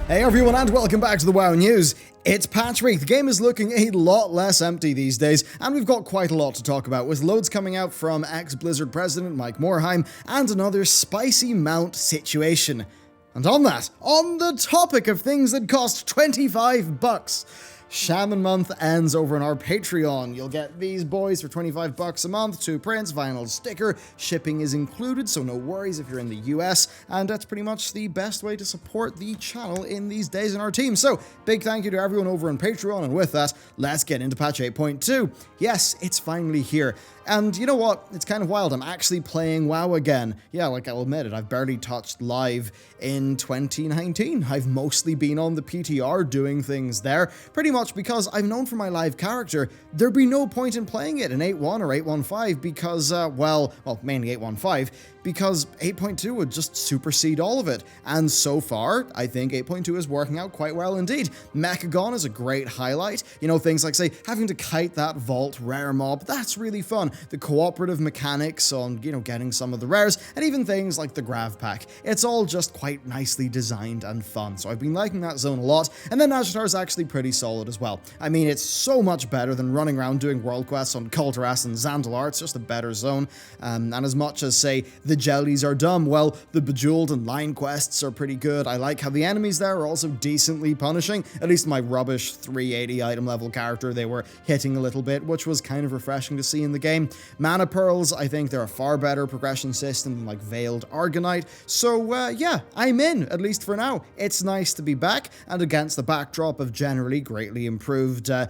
Hey everyone, and welcome back to the WoW News. It's patch week. The game is looking a lot less empty these days, and we've got quite a lot to talk about, with loads coming out from ex-Blizzard president Mike Morheim, and another spicy mount situation. And on the topic of things that cost $25, Shaman Month ends over on our Patreon. You'll get these boys for $25 a month, 2 prints, vinyl sticker, shipping is included, so no worries if you're in the US, and that's pretty much the best way to support the channel in these days in our team. So, big thank you to everyone over on Patreon, and with that, let's get into patch 8.2. Yes, it's finally here. And you know what? It's kind of wild. I'm actually playing WoW again. Yeah, like I'll admit it, I've barely touched live in 2019. I've mostly been on the PTR doing things there, pretty much because I've known from my live character there'd be no point in playing it in 8.1 or 8.15 because, well, mainly 8.15, because 8.2 would just supersede all of it. And so far, I think 8.2 is working out quite well indeed. Mechagon is a great highlight. You know, things like, say, having to kite that vault rare mob, that's really fun. The cooperative mechanics on, you know, getting some of the rares, and even things like the Grav Pack. It's all just quite nicely designed and fun, so I've been liking that zone a lot. And then Azure is actually pretty solid as well. I mean, it's so much better than running around doing world quests on Kulturas and Zandalar. It's just a better zone. And as much as, say, the jellies are dumb, well, the Bejeweled and Line quests are pretty good. I like how the enemies there are also decently punishing. At least my rubbish 380 item level character, they were hitting a little bit, which was kind of refreshing to see in the game. Mana Pearls, I think they're a far better progression system than like Veiled Argonite. So yeah, I'm in, at least for now. It's nice to be back, and against the backdrop of generally greatly improved, a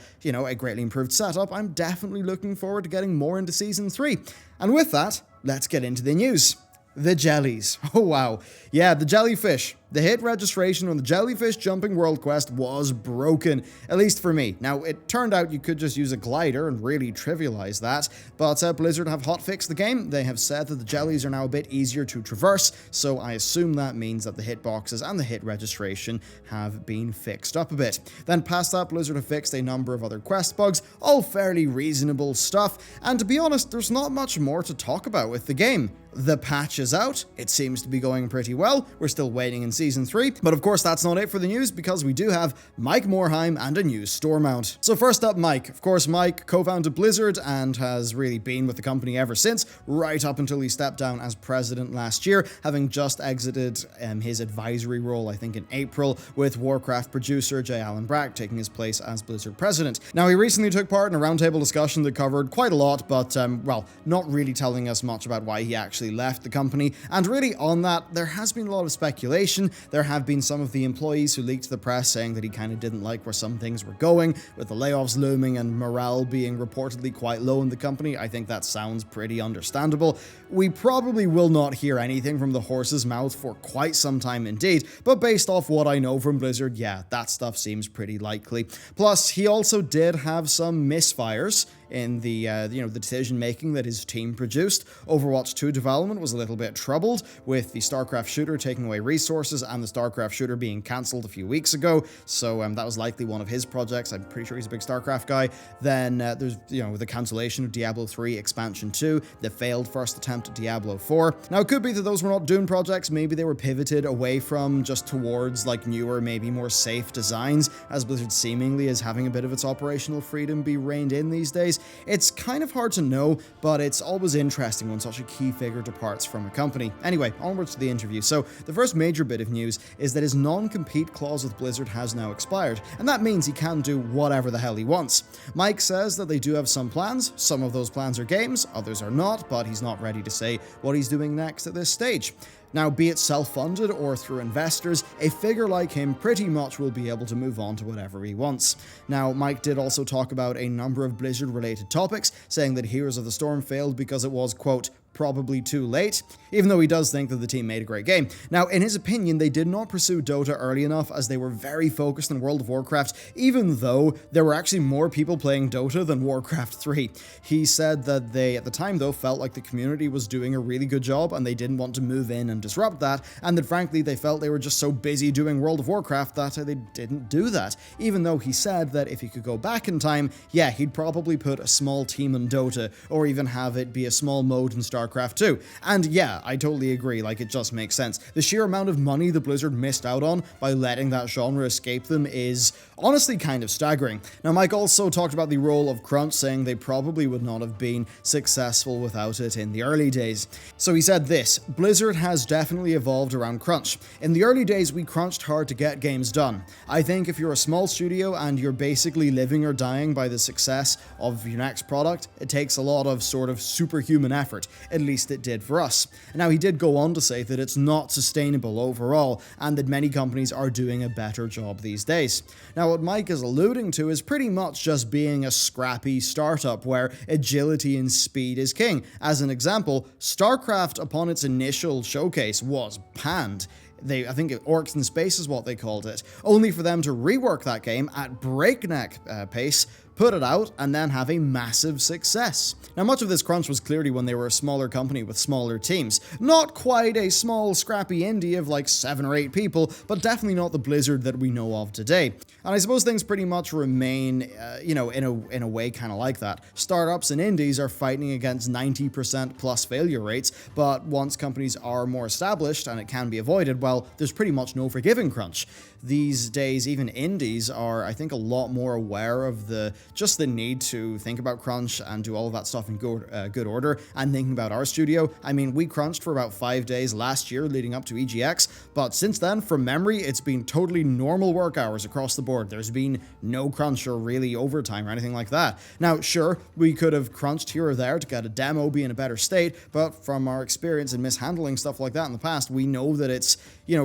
greatly improved setup, I'm definitely looking forward to getting more into Season 3. And with that, let's get into the news. The jellies. Oh wow. Yeah, the jellyfish. The hit registration on the Jellyfish Jumping World Quest was broken, at least for me. Now, it turned out you could just use a glider and really trivialize that, but Blizzard have hotfixed the game. They have said that the jellies are now a bit easier to traverse, so I assume that means that the hitboxes and the hit registration have been fixed up a bit. Then past that, Blizzard have fixed a number of other quest bugs, all fairly reasonable stuff, and to be honest, there's not much more to talk about with the game. The patch is out, it seems to be going pretty well, we're still waiting in Season 3, but of course that's not it for the news, because we do have Mike Morheim and a new store mount. So first up, Mike. Of course, Mike co-founded Blizzard and has really been with the company ever since, right up until he stepped down as president last year, having just exited his advisory role, I think in April, with Warcraft producer J. Allen Brack taking his place as Blizzard president. Now, he recently took part in a roundtable discussion that covered quite a lot, but, well, not really telling us much about why he actually left the company, and really on that, there has been a lot of speculation. There have been some of the employees who leaked to the press saying that he kind of didn't like where some things were going, with the layoffs looming and morale being reportedly quite low in the company. I think that sounds pretty understandable. We probably will not hear anything from the horse's mouth for quite some time indeed, but based off what I know from Blizzard, yeah, that stuff seems pretty likely. Plus, he also did have some misfires in the the decision making that his team produced. Overwatch 2 development was a little bit troubled, with the StarCraft shooter taking away resources and the StarCraft shooter being cancelled a few weeks ago, so that was likely one of his projects. I'm pretty sure he's a big StarCraft guy. Then there's the cancellation of Diablo 3 Expansion 2, the failed first attempt at Diablo 4. Now, it could be that those were not Dune projects. Maybe they were pivoted away from just towards like newer, maybe more safe designs, as Blizzard seemingly is having a bit of its operational freedom be reined in these days. It's kind of hard to know, but it's always interesting when such a key figure departs from a company. Anyway, onwards to the interview. So, the first major bit of news is that his non-compete clause with Blizzard has now expired, and that means he can do whatever the hell he wants. Mike says that they do have some plans. Some of those plans are games, others are not, but he's not ready to say what he's doing next at this stage. Now, be it self-funded or through investors, a figure like him pretty much will be able to move on to whatever he wants. Now, Mike did also talk about a number of Blizzard-related topics, saying that Heroes of the Storm failed because it was, quote, probably too late, even though he does think that the team made a great game. Now, in his opinion, they did not pursue Dota early enough, as they were very focused on World of Warcraft, even though there were actually more people playing Dota than Warcraft 3. He said that they, at the time though, felt like the community was doing a really good job and they didn't want to move in and disrupt that, and that frankly they felt they were just so busy doing World of Warcraft that they didn't do that, even though he said that if he could go back in time, yeah, he'd probably put a small team in Dota, or even have it be a small mode in StarCraft StarCraft 2. And yeah, I totally agree, like it just makes sense. The sheer amount of money the Blizzard missed out on by letting that genre escape them is honestly kind of staggering. Now, Mike also talked about the role of crunch, saying they probably would not have been successful without it in the early days. So he said this: Blizzard has definitely evolved around crunch. In the early days, we crunched hard to get games done. I think if you're a small studio and you're basically living or dying by the success of your next product, it takes a lot of sort of superhuman effort. At least it did for us. Now, he did go on to say that it's not sustainable overall, and that many companies are doing a better job these days. Now, what Mike is alluding to is pretty much just being a scrappy startup where agility and speed is king. As an example, StarCraft, upon its initial showcase, was panned. I think Orcs in Space is what they called it, only for them to rework that game at breakneck pace, put it out, and then have a massive success. Now, much of this crunch was clearly when they were a smaller company with smaller teams. Not quite a small, scrappy indie of like 7 or 8 people, but definitely not the Blizzard that we know of today. And I suppose things pretty much remain, in a way kind of like that. Startups and indies are fighting against 90% plus failure rates, but once companies are more established and it can be avoided, well, there's pretty much no forgiving crunch. These days, even indies are, I think, a lot more aware of the need to think about crunch and do all of that stuff in good order. And thinking about our studio, I mean, we crunched for about 5 days last year leading up to EGX, but since then, from memory, it's been totally normal work hours across the board. There's been no crunch or really overtime or anything like that. Now, sure, we could have crunched here or there to get a demo be in a better state, but from our experience in mishandling stuff like that in the past, we know that it's,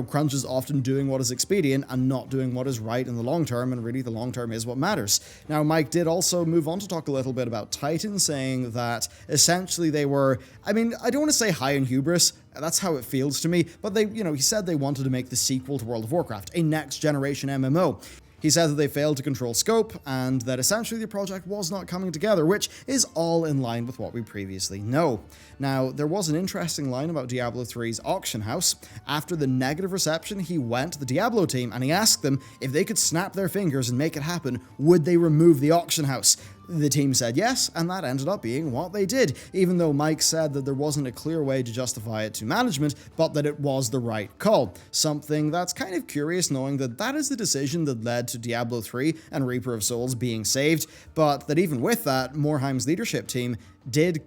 crunch is often doing what is expedient and not doing what is right in the long term, and really the long term is what matters. Now, Mike did also move on to talk a little bit about Titan, saying that essentially they were, I don't want to say high in hubris, that's how it feels to me, but he said they wanted to make the sequel to World of Warcraft, a next generation MMO. He said that they failed to control scope, and that essentially the project was not coming together, which is all in line with what we previously know. Now, there was an interesting line about Diablo 3's auction house. After the negative reception, he went to the Diablo team and he asked them if they could snap their fingers and make it happen, would they remove the auction house? The team said yes, and that ended up being what they did, even though Mike said that there wasn't a clear way to justify it to management, but that it was the right call. Something that's kind of curious, knowing that that is the decision that led to Diablo 3 and Reaper of Souls being saved, but that even with that, Morheim's leadership team did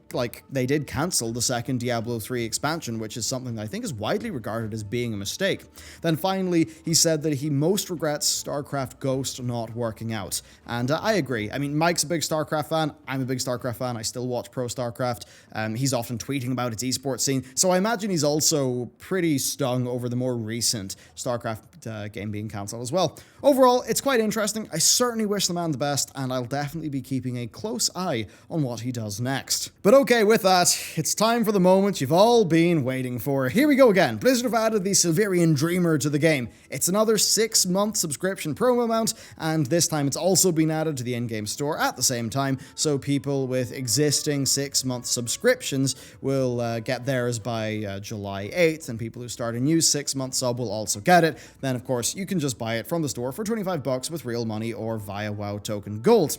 cancel the second Diablo 3 expansion, which is something that I think is widely regarded as being a mistake. Then finally, he said that he most regrets StarCraft Ghost not working out. And I agree. I mean, Mike's a big StarCraft fan. I'm a big StarCraft fan. I still watch Pro StarCraft. He's often tweeting about its esports scene. So I imagine he's also pretty stung over the more recent StarCraft game being cancelled as well. Overall, it's quite interesting. I certainly wish the man the best, and I'll definitely be keeping a close eye on what he does next. But okay, with that, it's time for the moment you've all been waiting for. Here we go again. Blizzard have added the Sylverian Dreamer to the game. It's another 6-month subscription promo amount, and this time it's also been added to the in-game store at the same time, so people with existing 6-month subscriptions will get theirs by July 8th, and people who start a new 6-month sub will also get it. Then, of course, you can just buy it from the store for $25 with real money or via WoW token gold.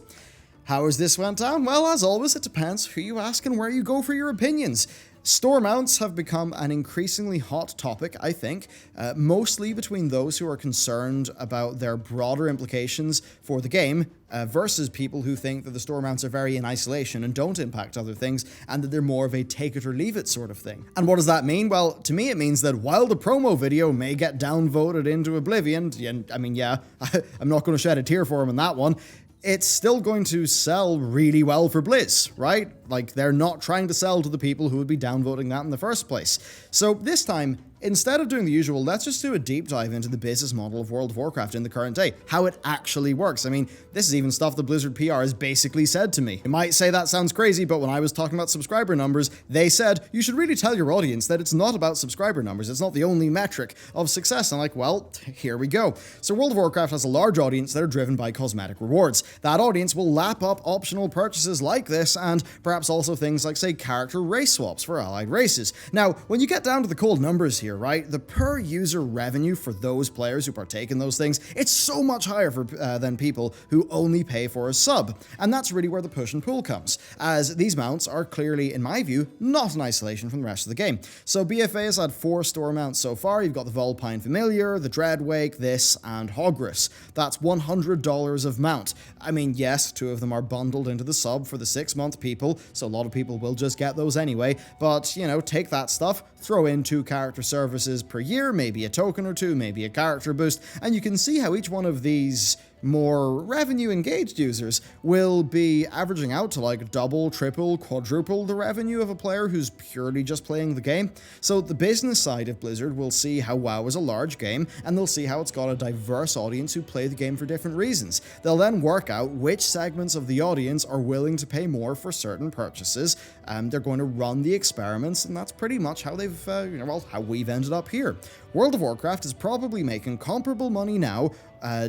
How has this went down? Well, as always, it depends who you ask and where you go for your opinions. Store mounts have become an increasingly hot topic, I think, mostly between those who are concerned about their broader implications for the game versus people who think that the store mounts are very in isolation and don't impact other things, and that they're more of a take it or leave it sort of thing. And what does that mean? Well, to me it means that while the promo video may get downvoted into oblivion, I'm not going to shed a tear for him in that one, it's still going to sell really well for Blizz, right? Like, they're not trying to sell to the people who would be downvoting that in the first place. So this time, instead of doing the usual, let's just do a deep dive into the business model of World of Warcraft in the current day, how it actually works. I mean, this is even stuff the Blizzard PR has basically said to me. You might say that sounds crazy, but when I was talking about subscriber numbers, they said, you should really tell your audience that it's not about subscriber numbers. It's not the only metric of success. I'm like, well, here we go. So World of Warcraft has a large audience that are driven by cosmetic rewards. That audience will lap up optional purchases like this, and perhaps also things like, say, character race swaps for allied races. Now, when you get down to the cold numbers here, here, right? The per user revenue for those players who partake in those things, it's so much higher than people who only pay for a sub. And that's really where the push and pull comes, as these mounts are clearly, in my view, not in isolation from the rest of the game. So BFA has had 4 store mounts so far. You've got the Volpine Familiar, the Dreadwake, this, and Hogrus. That's $100 of mount. I mean, yes, 2 of them are bundled into the sub for the 6-month people, so a lot of people will just get those anyway, but, you know, take that stuff, throw in 2 character services per year, maybe a token or 2, maybe a character boost, and you can see how each one of these more revenue engaged users will be averaging out to like double, triple, quadruple the revenue of a player who's purely just playing the game. So the business side of Blizzard will see how WoW is a large game, and they'll see how it's got a diverse audience who play the game for different reasons. They'll then work out which segments of the audience are willing to pay more for certain purchases, and they're going to run the experiments, and that's pretty much how they've, how we've ended up here. World of Warcraft is probably making comparable money now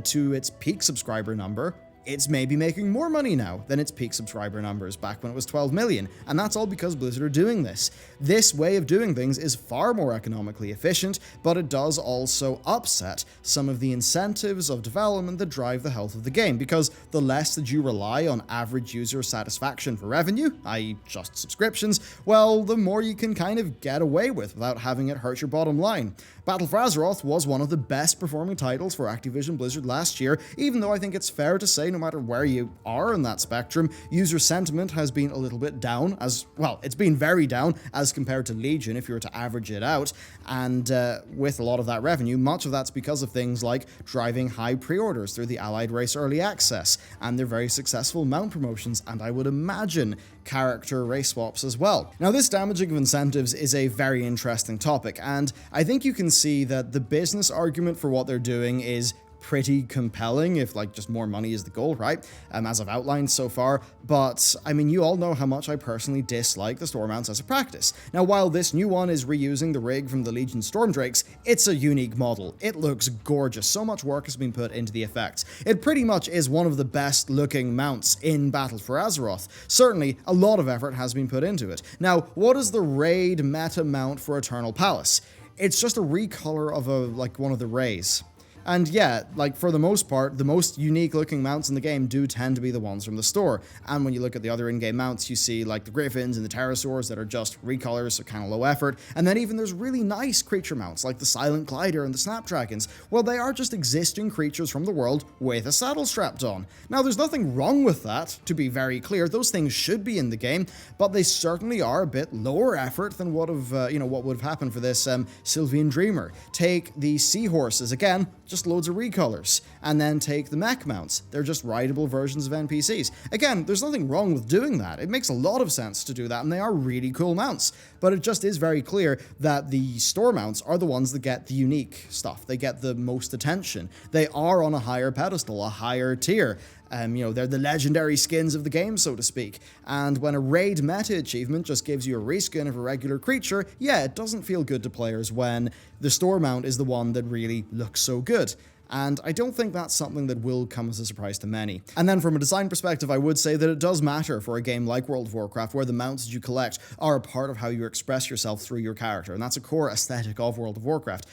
to its peak subscriber number. It's maybe making more money now than its peak subscriber numbers back when it was 12 million, and that's all because Blizzard are doing this. This way of doing things is far more economically efficient, but it does also upset some of the incentives of development that drive the health of the game, because the less that you rely on average user satisfaction for revenue, i.e. just subscriptions, well, the more you can kind of get away with without having it hurt your bottom line. Battle for Azeroth was one of the best performing titles for Activision Blizzard last year, even though I think it's fair to say no matter where you are in that spectrum, user sentiment has been a little bit down, it's been very down as compared to Legion if you were to average it out, and with a lot of that revenue, much of that's because of things like driving high pre-orders through the Allied Race Early Access, and their very successful mount promotions, and I would imagine character race swaps as well. Now, this damaging of incentives is a very interesting topic, and I think you can see that the business argument for what they're doing is pretty compelling if just more money is the goal, right? As I've outlined so far, but I mean, you all know how much I personally dislike the store mounts as a practice. Now, while this new one is reusing the rig from the Legion Stormdrakes, it's a unique model. It looks gorgeous. So much work has been put into the effects. It pretty much is one of the best looking mounts in Battle for Azeroth. Certainly, a lot of effort has been put into it. Now, what is the raid meta mount for Eternal Palace? It's just a recolor of one of the rays. And yeah, for the most part, the most unique looking mounts in the game do tend to be the ones from the store. And when you look at the other in-game mounts, you see the Griffins and the Pterosaurs that are just recolors, so kind of low effort. And then even there's really nice creature mounts like the Silent Glider and the Snapdragons. Well, they are just existing creatures from the world with a saddle strapped on. Now, there's nothing wrong with that, to be very clear. Those things should be in the game, but they certainly are a bit lower effort than what would have happened for this Sylverian Dreamer. Take the Seahorses, again, just loads of recolors, and then take the mech mounts. They're just rideable versions of NPCs. Again, there's nothing wrong with doing that. It makes a lot of sense to do that, and they are really cool mounts. But it just is very clear that the store mounts are the ones that get the unique stuff. They get the most attention. They are on a higher pedestal, a higher tier. They're the legendary skins of the game, so to speak. And when a raid meta achievement just gives you a reskin of a regular creature, yeah, it doesn't feel good to players when the store mount is the one that really looks so good. And I don't think that's something that will come as a surprise to many. And then from a design perspective, I would say that it does matter for a game like World of Warcraft, where the mounts that you collect are a part of how you express yourself through your character, and that's a core aesthetic of World of Warcraft.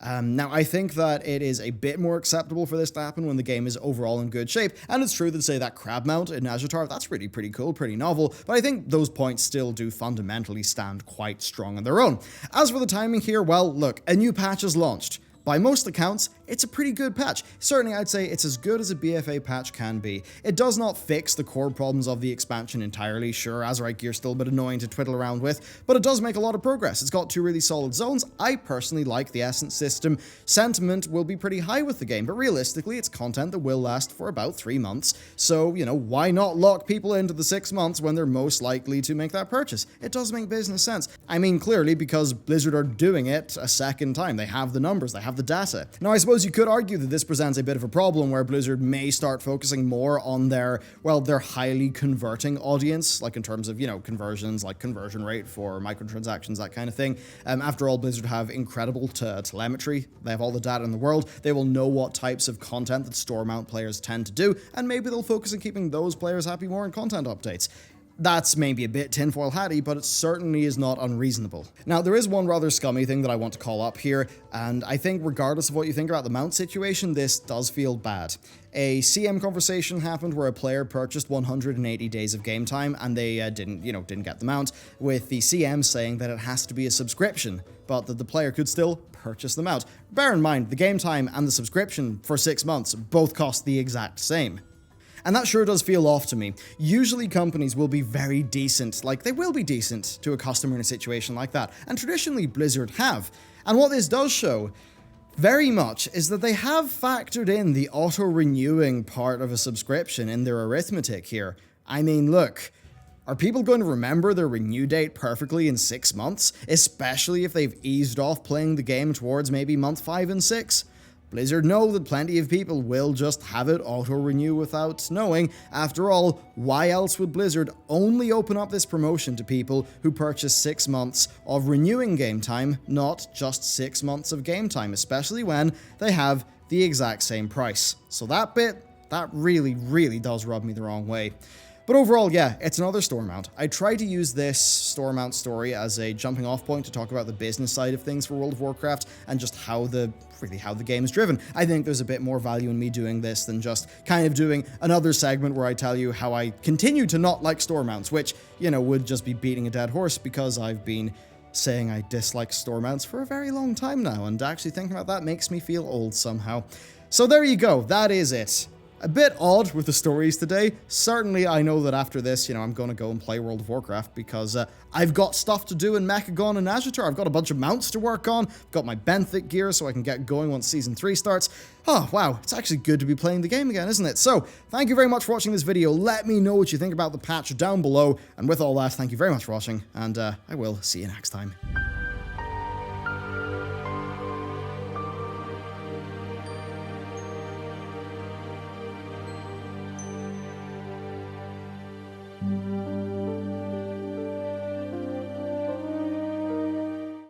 Now, I think that it is a bit more acceptable for this to happen when the game is overall in good shape, and it's true that, say, that crab mount in Azure, that's really pretty cool, pretty novel, but I think those points still do fundamentally stand quite strong on their own. As for the timing here, well, look, a new patch is launched. By most accounts, it's a pretty good patch. Certainly, I'd say it's as good as a BFA patch can be. It does not fix the core problems of the expansion entirely. Sure, Azerite gear's still a bit annoying to twiddle around with, but it does make a lot of progress. It's got 2 really solid zones. I personally like the Essence system. Sentiment will be pretty high with the game, but realistically, it's content that will last for about 3 months. So, why not lock people into the 6 months when they're most likely to make that purchase? It does make business sense. I mean, clearly, because Blizzard are doing it a second time. They have the numbers, they have the data. Now, I suppose you could argue that this presents a bit of a problem where Blizzard may start focusing more on their highly converting audience, in terms of, conversions, conversion rate for microtransactions, that kind of thing. After all, Blizzard have incredible telemetry. They have all the data in the world. They will know what types of content that store mount players tend to do, and maybe they'll focus on keeping those players happy more in content updates. That's maybe a bit tinfoil hatty, but it certainly is not unreasonable. Now, there is one rather scummy thing that I want to call up here, and I think regardless of what you think about the mount situation, this does feel bad. A CM conversation happened where a player purchased 180 days of game time and they didn't get the mount, with the CM saying that it has to be a subscription, but that the player could still purchase the mount. Bear in mind, the game time and the subscription for 6 months both cost the exact same. And that sure does feel off to me. Usually companies will be very decent, like they will be decent to a customer in a situation like that, and traditionally Blizzard have. And what this does show very much is that they have factored in the auto-renewing part of a subscription in their arithmetic here. I mean, look, are people going to remember their renew date perfectly in 6 months, especially if they've eased off playing the game towards maybe month 5 and 6? Blizzard know that plenty of people will just have it auto-renew without knowing. After all, why else would Blizzard only open up this promotion to people who purchase 6 months of renewing game time, not just 6 months of game time, especially when they have the exact same price? So that bit, that really does rub me the wrong way. But overall, yeah, it's another store mount. I tried to use this store mount story as a jumping off point to talk about the business side of things for World of Warcraft and just how the game is driven. I think there's a bit more value in me doing this than just kind of doing another segment where I tell you how I continue to not like store mounts, which, you know, would just be beating a dead horse because I've been saying I dislike store mounts for a very long time now, and actually thinking about that makes me feel old somehow. So there you go, that is it. A bit odd with the stories today. Certainly, I know that after this, I'm going to go and play World of Warcraft because I've got stuff to do in Mechagon and Azure. I've got a bunch of mounts to work on. I've got my benthic gear so I can get going once Season 3 starts. Oh, wow. It's actually good to be playing the game again, isn't it? So, thank you very much for watching this video. Let me know what you think about the patch down below. And with all that, thank you very much for watching, and I will see you next time.